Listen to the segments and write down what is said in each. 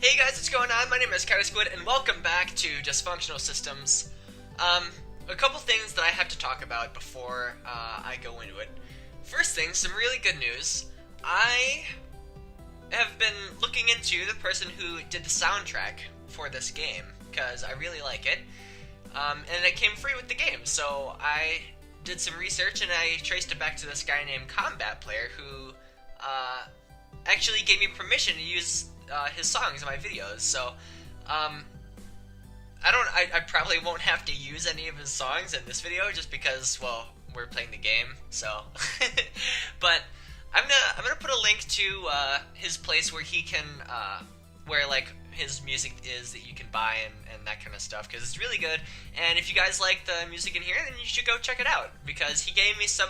Hey guys, what's going on? My name is Squid, and welcome back to Dysfunctional Systems. A couple things that I have to talk about before I go into it. First thing, some really good news. I have been looking into the person who did the soundtrack for this game, because I really like it. And it came free with the game, so I did some research and I traced it back to this guy named Combat Player who actually gave me permission to use his songs in my videos. So I probably won't have to use any of his songs in this video just because, well, we're playing the game. So but I'm gonna put a link to his place where he can where like his music is that you can buy and that kind of stuff, because it's really good. And if you guys like the music in here, then you should go check it out, because he gave me some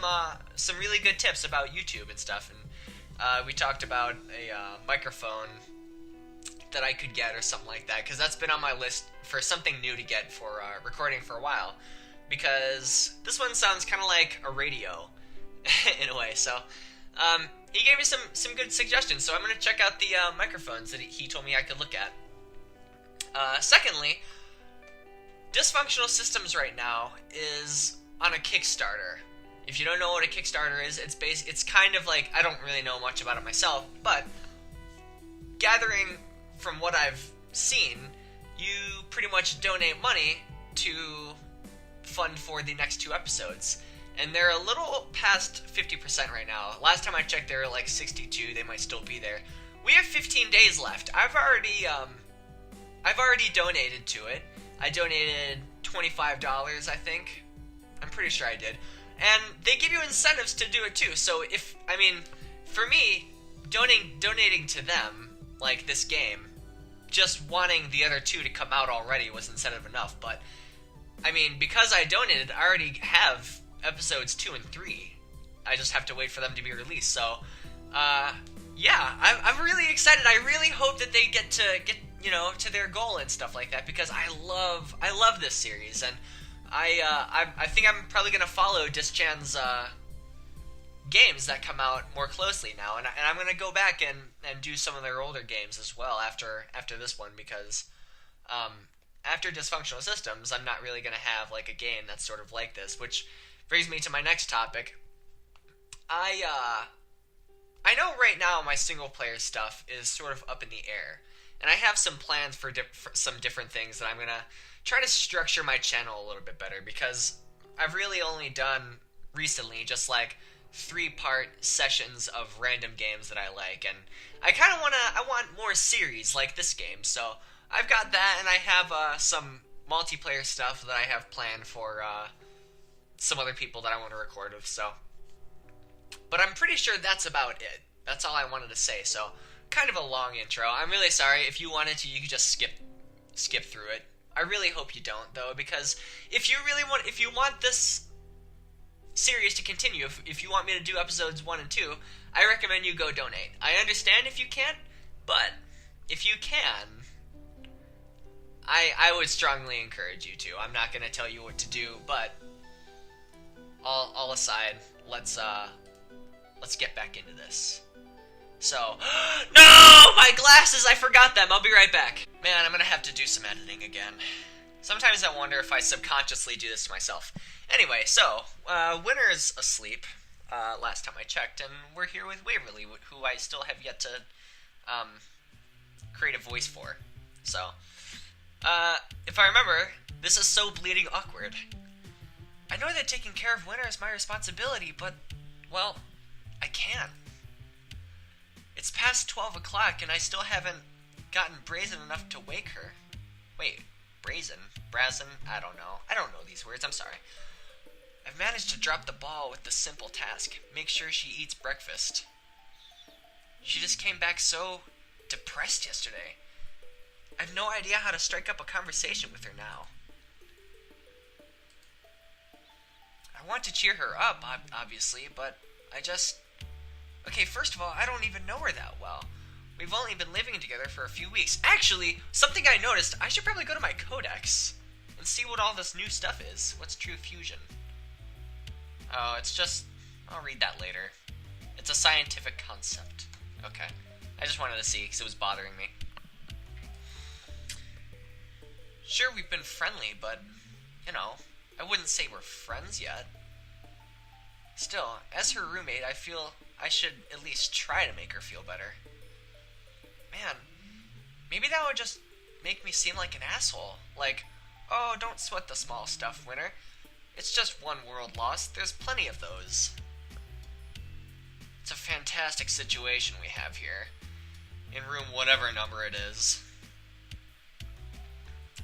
really good tips about YouTube and stuff. And we talked about a microphone that I could get or something like that, because that's been on my list for something new to get for recording for a while, because this one sounds kind of like a radio in a way. So he gave me some good suggestions, so I'm going to check out the microphones that he told me I could look at. Secondly, Dysfunctional Systems right now is on a Kickstarter. If you don't know what a Kickstarter is, it's kind of like, I don't really know much about it myself, but gathering from what I've seen, you pretty much donate money to fund for the next 2 episodes. And they're a little past 50% right now. Last time I checked, they were like 62. They might still be there. We have 15 days left. I've already donated to it. I donated $25, I think. I'm pretty sure I did. And they give you incentives to do it too. So for me, donating to them, like this game, just wanting the other 2 to come out already was incentive enough. But because I donated, I already have episodes 2 and 3. I just have to wait for them to be released. So yeah, I'm really excited. I really hope that they get to their goal and stuff like that, because I love this series. And I think I'm probably gonna follow Dischan's games that come out more closely now, and I'm gonna go back and do some of their older games as well after this one, because after Dysfunctional Systems, I'm not really gonna have like a game that's sort of like this, which brings me to my next topic. I know right now my single player stuff is sort of up in the air, and I have some plans for some different things that I'm gonna try to structure my channel a little bit better, because I've really only done recently just like 3-part sessions of random games that I like, and I want more series like this game. So I've got that, and I have some multiplayer stuff that I have planned for some other people that I want to record with. So, but I'm pretty sure that's about it. That's all I wanted to say. So, kind of a long intro. I'm really sorry. If you wanted to, you could just skip through it. I really hope you don't, though, because if you want this series to continue, if you want me to do episodes 1 and 2, I recommend you go donate. I understand if you can't, but if you can, I would strongly encourage you to. I'm not going to tell you what to do, but all aside, let's get back into this. So, no! My glasses! I forgot them! I'll be right back. Man, I'm gonna have to do some editing again. Sometimes I wonder if I subconsciously do this to myself. Anyway, so, Winter's asleep, last time I checked, and we're here with Waverly, who I still have yet to, create a voice for. So, if I remember, this is so bleeding awkward. I know that taking care of Winter is my responsibility, but, well, I can't. It's past 12 o'clock, and I still haven't gotten brazen enough to wake her. Wait, brazen? Brazen? I don't know. I don't know these words, I'm sorry. I've managed to drop the ball with the simple task. Make sure she eats breakfast. She just came back so depressed yesterday. I have no idea how to strike up a conversation with her now. I want to cheer her up, obviously, but I just... Okay, first of all, I don't even know her that well. We've only been living together for a few weeks. Actually, something I noticed, I should probably go to my codex and see what all this new stuff is. What's true fusion? Oh, it's just... I'll read that later. It's a scientific concept. Okay. I just wanted to see, because it was bothering me. Sure, we've been friendly, but, you know, I wouldn't say we're friends yet. Still, as her roommate, I feel I should at least try to make her feel better. Man, maybe that would just make me seem like an asshole. Like, oh, don't sweat the small stuff, Winter. It's just one world lost. There's plenty of those. It's a fantastic situation we have here. In room whatever number it is.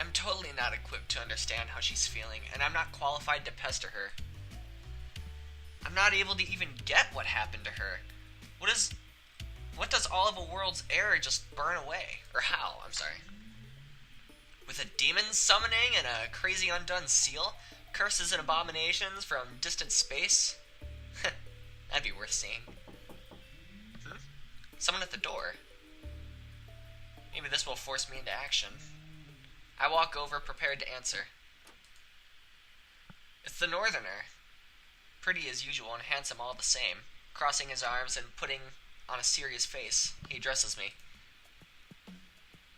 I'm totally not equipped to understand how she's feeling, and I'm not qualified to pester her. I'm not able to even get what happened to her. What does all of a world's air just burn away? Or how, I'm sorry. With a demon summoning and a crazy undone seal? Curses and abominations from distant space? That'd be worth seeing. Someone at the door. Maybe this will force me into action. I walk over, prepared to answer. It's the Northerner. Pretty as usual and handsome all the same. Crossing his arms and putting on a serious face, he addresses me.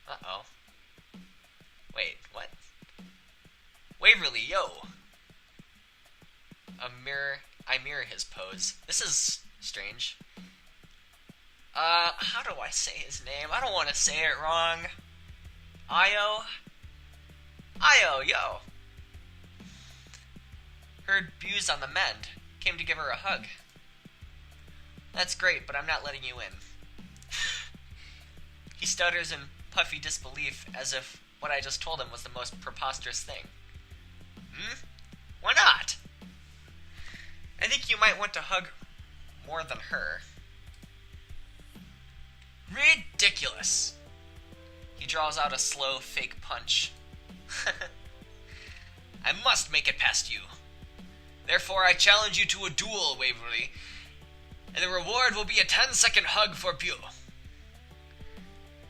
Uh-oh. Wait, what? Waverly, yo! I mirror his pose. This is strange. How do I say his name? I don't want to say it wrong. Io? Io, yo! Heard Buse on the mend. Came to give her a hug. That's great, but I'm not letting you in. He stutters in puffy disbelief, as if what I just told him was the most preposterous thing. Why not? I think you might want to hug more than her. Ridiculous! He draws out a slow, fake punch. I must make it past you. Therefore, I challenge you to a duel, Waverly, and the reward will be a 10-second hug for Bew.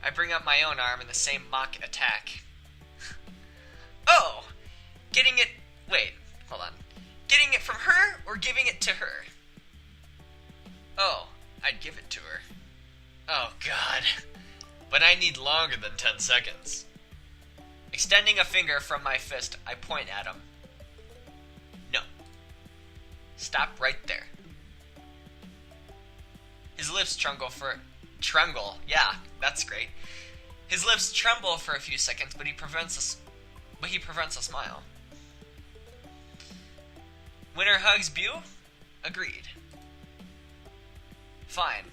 I bring up my own arm in the same mock attack. Oh! Hold on. Getting it from her, or giving it to her? Oh, I'd give it to her. Oh, God. But I need longer than 10 seconds. Extending a finger from my fist, I point at him. No. Stop right there. His lips tremble. Yeah, that's great. His lips tremble for a few seconds, but he prevents a smile. Winner hugs Bew? Agreed. Fine.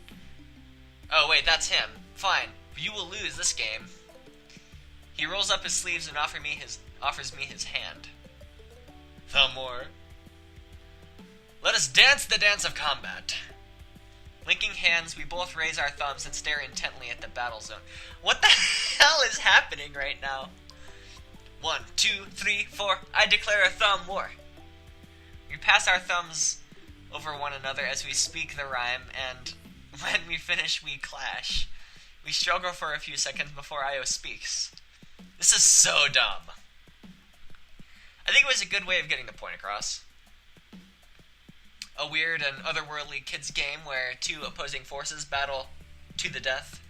Oh, wait, that's him. Fine. You will lose this game. He rolls up his sleeves and offers me his hand. Thumb war. Let us dance the dance of combat. Linking hands, we both raise our thumbs and stare intently at the battle zone. What the hell is happening right now? 1, 2, 3, 4. I declare a thumb war. We pass our thumbs over one another as we speak the rhyme, and when we finish, we clash. We struggle for a few seconds before Io speaks. This is so dumb. I think it was a good way of getting the point across. A weird and otherworldly kids game where two opposing forces battle to the death.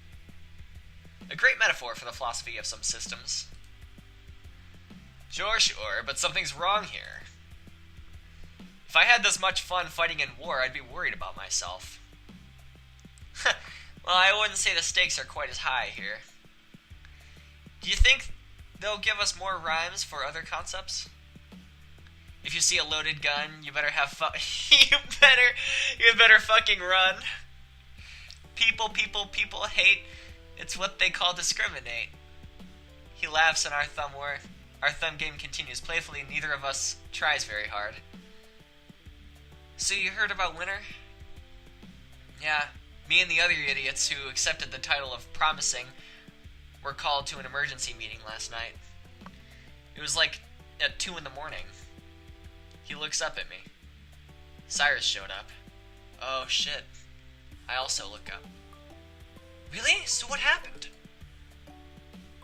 A great metaphor for the philosophy of some systems. Sure, but something's wrong here. If I had this much fun fighting in war, I'd be worried about myself. Well, I wouldn't say the stakes are quite as high here. Do you think they'll give us more rhymes for other concepts? If you see a loaded gun, you better have you better fucking run. People hate. It's what they call discriminate. He laughs and our thumb game continues playfully. Neither of us tries very hard. So you heard about Winter? Yeah, me and the other idiots who accepted the title of Promising were called to an emergency meeting last night. It was like at 2 in the morning. He looks up at me. Cyrus showed up. Oh shit. I also look up. Really? So what happened?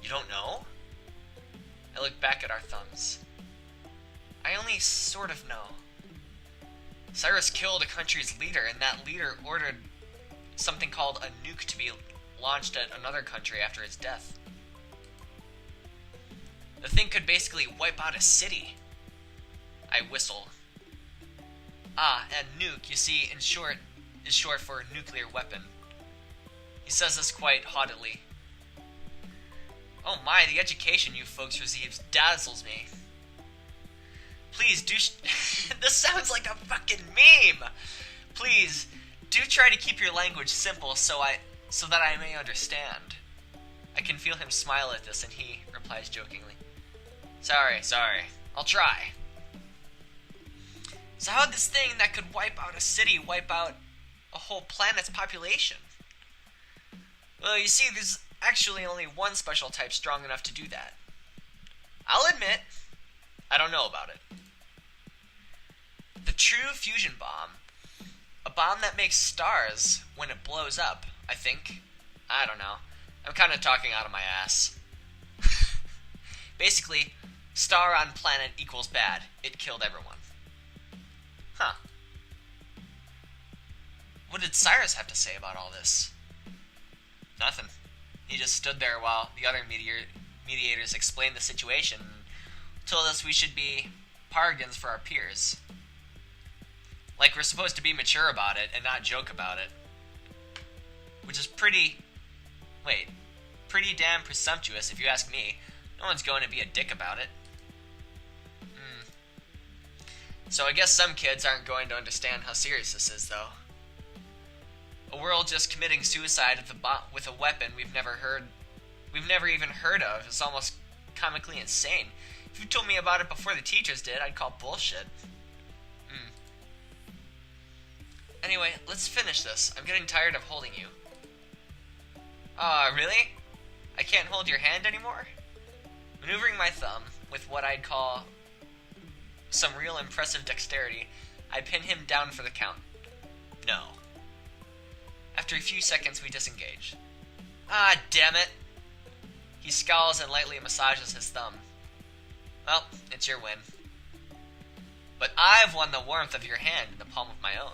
You don't know? I look back at our thumbs. I only sort of know. Cyrus killed a country's leader, and that leader ordered something called a nuke to be launched at another country after his death. The thing could basically wipe out a city. I whistle. Ah, and nuke, you see, in short, is short for nuclear weapon. He says this quite haughtily. Oh my, the education you folks receive dazzles me. Please do this sounds like a fucking meme! Please, do try to keep your language simple so that I may understand. I can feel him smile at this, and he replies jokingly. Sorry. I'll try. So how'd this thing that could wipe out a city wipe out a whole planet's population? Well, you see, there's actually only one special type strong enough to do that. I'll admit, I don't know about it. The true fusion bomb. A bomb that makes stars when it blows up, I think. I don't know. I'm kind of talking out of my ass. Basically, star on planet equals bad. It killed everyone. Huh. What did Cyrus have to say about all this? Nothing. He just stood there while the other mediators explained the situation and told us we should be paragons for our peers. Like we're supposed to be mature about it and not joke about it. Which is pretty damn presumptuous if you ask me. No one's going to be a dick about it. So I guess some kids aren't going to understand how serious this is, though. A world just committing suicide with a weapon we've never even heard of is almost comically insane. If you told me about it before the teachers did, I'd call bullshit. Anyway, let's finish this. I'm getting tired of holding you. Really? I can't hold your hand anymore? Maneuvering my thumb with what I'd call some real impressive dexterity, I pin him down for the count. No. After a few seconds, we disengage. Ah, damn it! He scowls and lightly massages his thumb. Well, it's your win. But I've won the warmth of your hand in the palm of my own.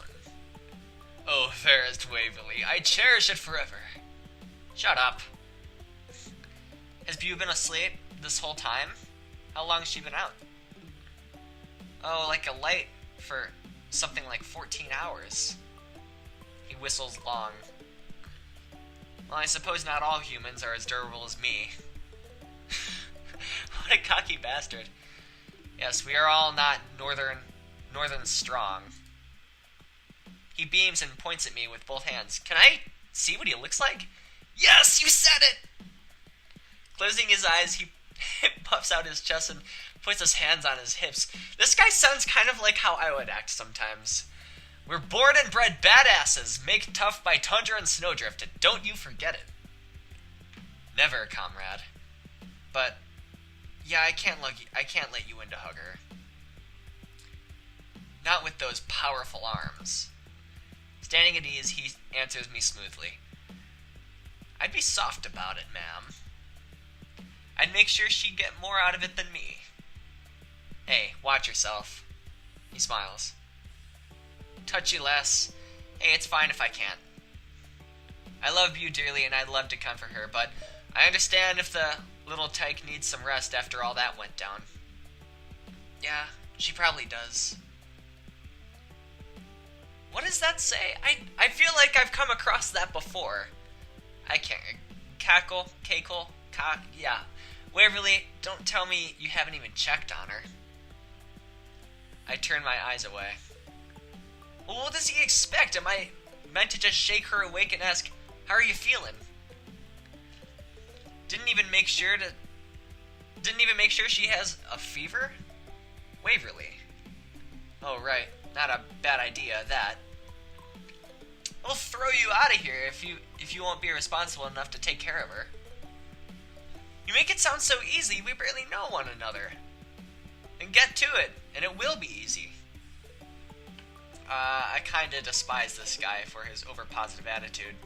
Oh, fairest Waverly, I cherish it forever. Shut up. Has Beau been asleep this whole time? How long has she been out? Oh, like a light for something like 14 hours. He whistles long. Well, I suppose not all humans are as durable as me. What a cocky bastard. Yes, we are all not northern strong. He beams and points at me with both hands. Can I see what he looks like? Yes, you said it! Closing his eyes, he puffs out his chest and puts his hands on his hips. This guy sounds kind of like how I would act sometimes. We're born and bred badasses, made tough by tundra and snowdrift, and don't you forget it. Never, comrade. But, yeah, I can't let you into hugger. Not with those powerful arms. Standing at ease, he answers me smoothly. I'd be soft about it, ma'am. I'd make sure she'd get more out of it than me. Hey, watch yourself. He smiles. Touch you less. Hey, it's fine if I can't. I love you dearly and I'd love to comfort her, but I understand if the little tyke needs some rest after all that went down. Yeah, she probably does. What does that say? I feel like I've come across that before. I can't. Cackle? Yeah. Waverly, don't tell me you haven't even checked on her. I turn my eyes away. Well, what does he expect? Am I meant to just shake her awake and ask, how are you feeling? Didn't even make sure she has a fever? Waverly. Oh, right. Not a bad idea, that. We'll throw you out of here if you won't be responsible enough to take care of her. You make it sound so easy, we barely know one another. Then get to it, and it will be easy. I kinda despise this guy for his over-positive attitude.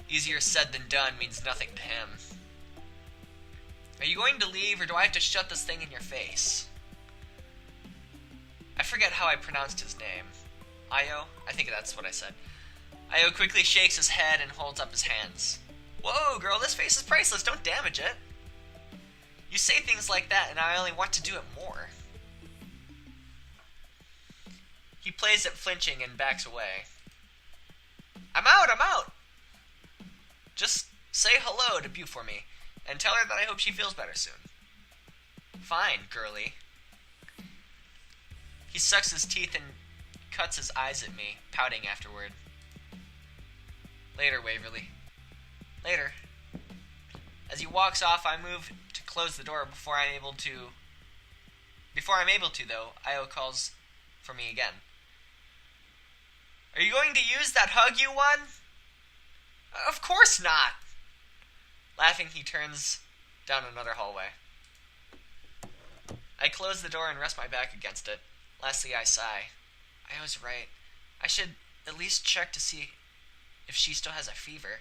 Easier said than done means nothing to him. Are you going to leave, or do I have to shut this thing in your face? I forget how I pronounced his name. Io? I think that's what I said. Io quickly shakes his head and holds up his hands. Whoa, girl, this face is priceless. Don't damage it. You say things like that, and I only want to do it more. He plays at flinching and backs away. I'm out! Just say hello to Beau for me, and tell her that I hope she feels better soon. Fine, girly. He sucks his teeth and cuts his eyes at me, pouting afterward. Later, Waverly. Later. As he walks off, I move to close the door before I'm able to, though, Io calls for me again. Are you going to use that hug you won? Of course not. Laughing, he turns down another hallway. I close the door and rest my back against it. Lastly, I sigh. I was right. I should at least check to see if she still has a fever.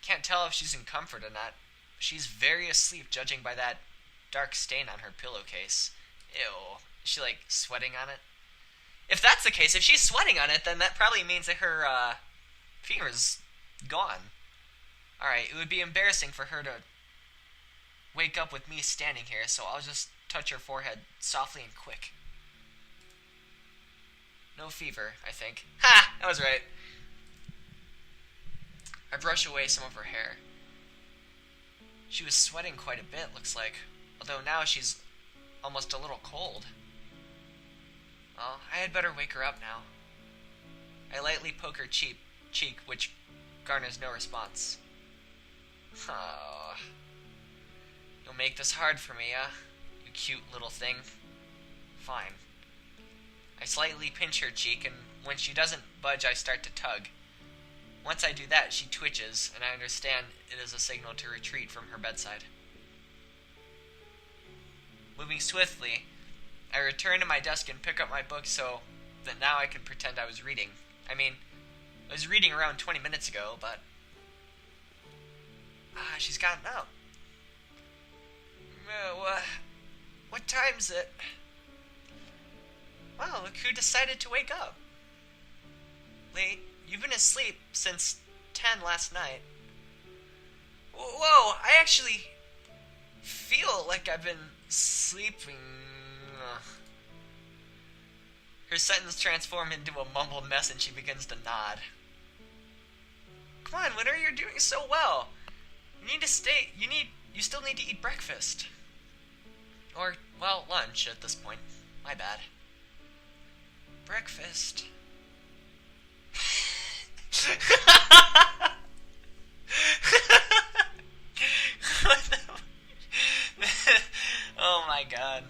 Can't tell if she's in comfort or not. She's very asleep, judging by that dark stain on her pillowcase. Ew. Is she, like, sweating on it? If that's the case, if she's sweating on it, then that probably means that her, fever's gone. Alright, it would be embarrassing for her to wake up with me standing here, so I'll just touch her forehead softly and quick. No fever, I think. Ha! I was right. I brush away some of her hair. She was sweating quite a bit, looks like. Although now she's almost a little cold. Well, I had better wake her up now. I lightly poke her cheek, which garners no response. Oh. You'll make this hard for me, you cute little thing. Fine. I slightly pinch her cheek, and when she doesn't budge, I start to tug. Once I do that, she twitches, and I understand it is a signal to retreat from her bedside. Moving swiftly, I return to my desk and pick up my book so that now I can pretend I was reading. I mean, I was reading around 20 minutes ago, but... she's gotten up. What time's it? Wow, look who decided to wake up. Late. You've been asleep since 10 last night. Whoa, I actually feel like I've been sleeping. Her sentence transforms into a mumbled mess and she begins to nod. Come on, Winter, you're doing so well. You need to stay, you still need to eat breakfast. Or, well, lunch at this point. My bad. Breakfast. Oh my god.